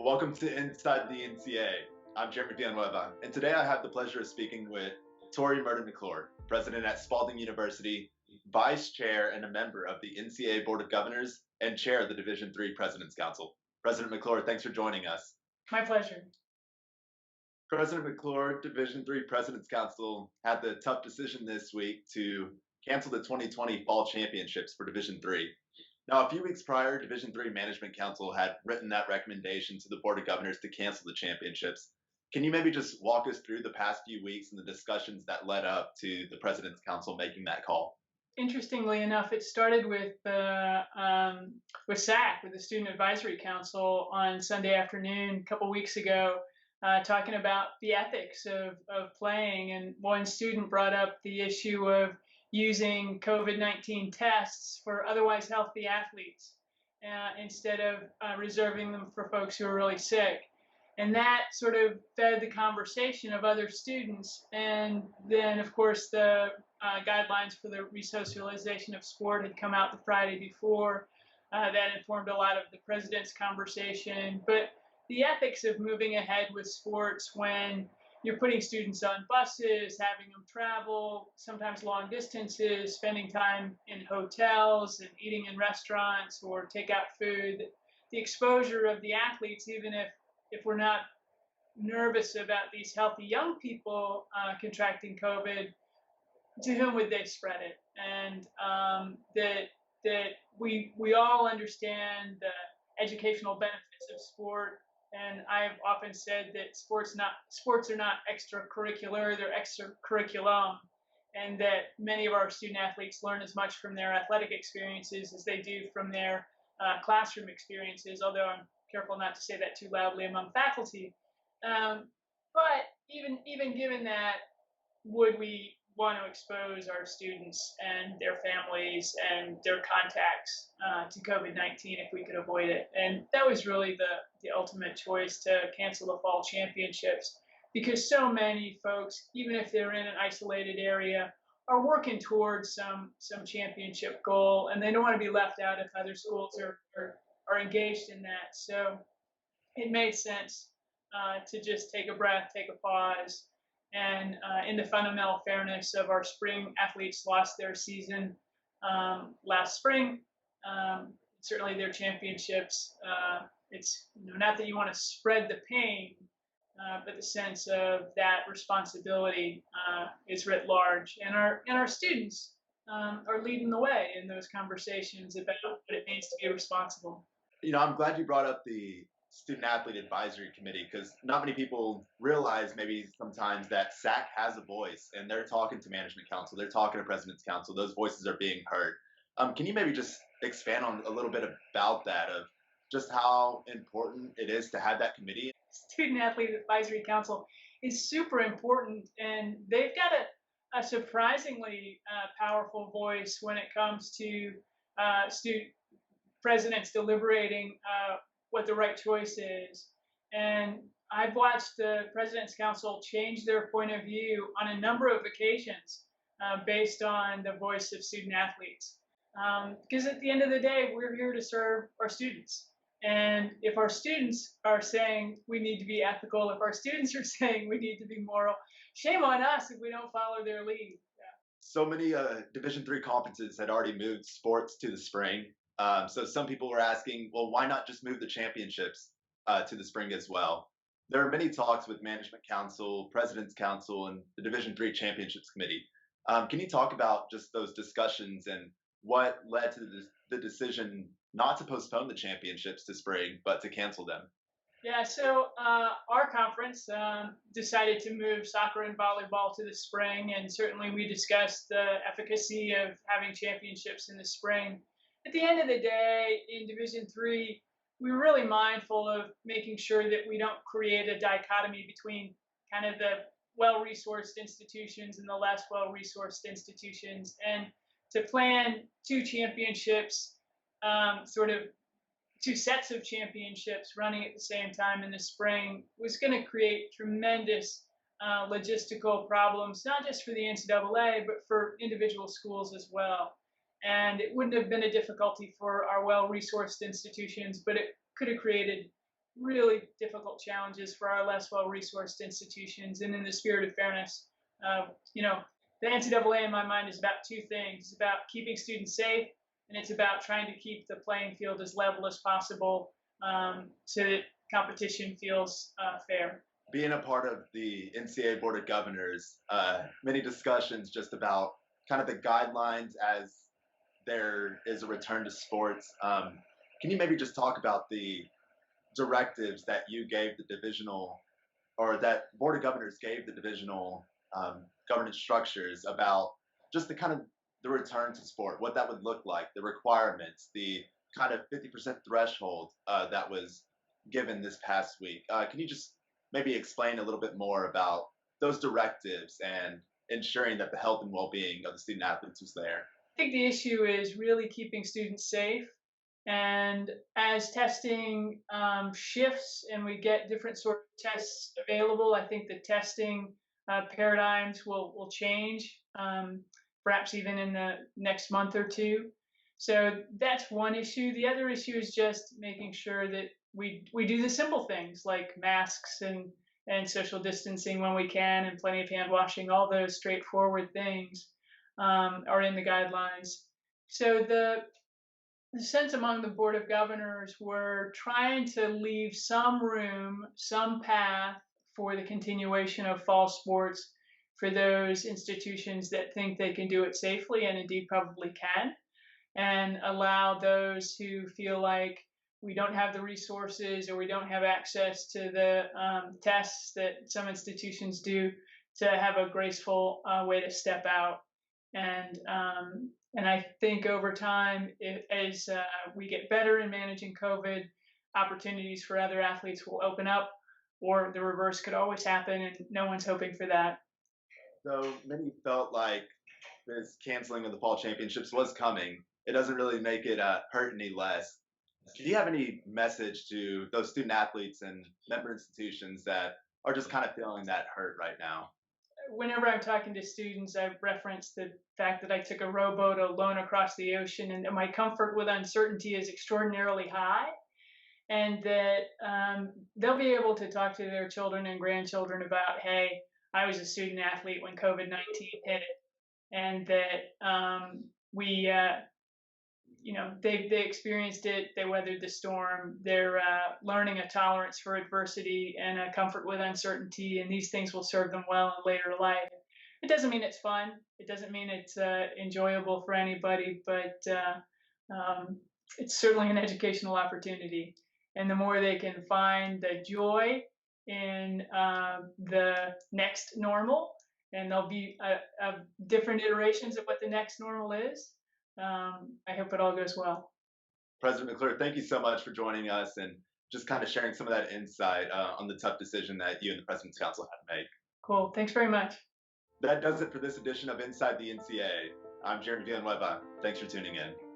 Welcome to Inside the NCAA. I'm Jeremy Villanueva, and today I have the pleasure of speaking with Tori Murden McClure, president at Spalding University, vice chair and a member of the NCAA Board of Governors, and chair of the Division III President's Council. President McClure, thanks for joining us. My pleasure. President McClure, Division III President's Council had the tough decision this week to cancel the 2020 Fall Championships for Division III. Now, a few weeks prior, Division III Management Council had written that recommendation to the Board of Governors to cancel the championships. Can you maybe just walk us through the past few weeks and the discussions that led up to the President's Council making that call? Interestingly enough, it started with SAC, with the Student Advisory Council, on Sunday afternoon a couple weeks ago, talking about the ethics of playing. And one student brought up the issue of using COVID-19 tests for otherwise healthy athletes instead of reserving them for folks who are really sick. And that sort of fed the conversation of other students. And then, of course, the guidelines for the resocialization of sport had come out the Friday before. That informed a lot of the president's conversation. But the ethics of moving ahead with sports when you're putting students on buses, having them travel, sometimes long distances, spending time in hotels and eating in restaurants or takeout food, the exposure of the athletes, even if we're not nervous about these healthy young people contracting COVID, to whom would they spread it? And that we all understand the educational benefits of sport. And I've often said that sports are not extracurricular; they're extracurriculum, and that many of our student athletes learn as much from their athletic experiences as they do from their classroom experiences. Although I'm careful not to say that too loudly among faculty. But even given that, would we want to expose our students and their families and their contacts to COVID-19 if we could avoid it? And that was really the ultimate choice, to cancel the fall championships, because so many folks, even if they're in an isolated area, are working towards some championship goal, and they don't want to be left out if other schools are engaged in that. So it made sense to just take a breath, take a pause, and in the fundamental fairness of our spring athletes lost their season last spring, certainly their championships. It's not that you want to spread the pain, but the sense of that responsibility is writ large, and our students are leading the way in those conversations about what it means to be responsible. I'm glad you brought up the Student Athlete Advisory Committee, because not many people realize maybe sometimes that SAC has a voice and they're talking to Management Council, they're talking to President's Council, those voices are being heard. Can you maybe just expand on a little bit about that, of just how important it is to have that committee? Student Athlete Advisory Council is super important, and they've got a surprisingly powerful voice when it comes to student presidents deliberating what the right choice is. And I've watched the President's Council change their point of view on a number of occasions based on the voice of student athletes. Because at the end of the day, we're here to serve our students. And if our students are saying we need to be ethical, if our students are saying we need to be moral, shame on us if we don't follow their lead. So many Division III conferences had already moved sports to the spring. So some people were asking, well, why not just move the championships to the spring as well? There are many talks with Management Council, President's Council, and the Division III Championships Committee. Can you talk about just those discussions and what led to the decision not to postpone the championships to spring, but to cancel them? Yeah, so our conference decided to move soccer and volleyball to the spring, and certainly we discussed the efficacy of having championships in the spring. At the end of the day, in Division III, we were really mindful of making sure that we don't create a dichotomy between kind of the well-resourced institutions and the less well-resourced institutions, and to plan two championships, sort of two sets of championships running at the same time in the spring, was going to create tremendous logistical problems, not just for the NCAA, but for individual schools as well. And it wouldn't have been a difficulty for our well-resourced institutions, but it could have created really difficult challenges for our less well-resourced institutions. And in the spirit of fairness, you know, the NCAA in my mind is about two things. It's about keeping students safe, and it's about trying to keep the playing field as level as possible so that competition feels fair. Being a part of the NCAA Board of Governors, many discussions just about kind of the guidelines as there is a return to sports. Can you maybe just talk about the directives that you gave the divisional, or that Board of Governors gave the divisional governance structures about just the kind of the return to sport, what that would look like, the requirements, the kind of 50% threshold that was given this past week. Can you just maybe explain a little bit more about those directives and ensuring that the health and well-being of the student athletes was there? I think the issue is really keeping students safe. And as testing shifts and we get different sort of tests available, I think the testing paradigms will change, perhaps even in the next month or two. So that's one issue. The other issue is just making sure that we do the simple things like masks and social distancing when we can, and plenty of hand washing. All those straightforward things are in the guidelines. So the sense among the Board of Governors were trying to leave some room, some path for the continuation of fall sports for those institutions that think they can do it safely and indeed probably can, and allow those who feel like we don't have the resources or we don't have access to the tests that some institutions do to have a graceful way to step out. And I think over time, as we get better in managing COVID, opportunities for other athletes will open up, or the reverse could always happen, and no one's hoping for that. So many felt like this canceling of the fall championships was coming. It doesn't really make it hurt any less. Do you have any message to those student athletes and member institutions that are just kind of feeling that hurt right now? Whenever I'm talking to students, I reference the fact that I took a rowboat alone across the ocean, and that my comfort with uncertainty is extraordinarily high, and that they'll be able to talk to their children and grandchildren about, hey, I was a student athlete when COVID-19 hit it, and that we they experienced it, they weathered the storm, they're learning a tolerance for adversity and a comfort with uncertainty, and these things will serve them well in later life. It doesn't mean it's fun, it doesn't mean it's enjoyable for anybody, but it's certainly an educational opportunity. And the more they can find the joy in the next normal, and there'll be different iterations of what the next normal is. I hope it all goes well. President McClure, thank you so much for joining us and just kind of sharing some of that insight on the tough decision that you and the President's Council had to make. Cool. Thanks very much. That does it for this edition of Inside the NCAA. I'm Jeremy Villanueva. Thanks for tuning in.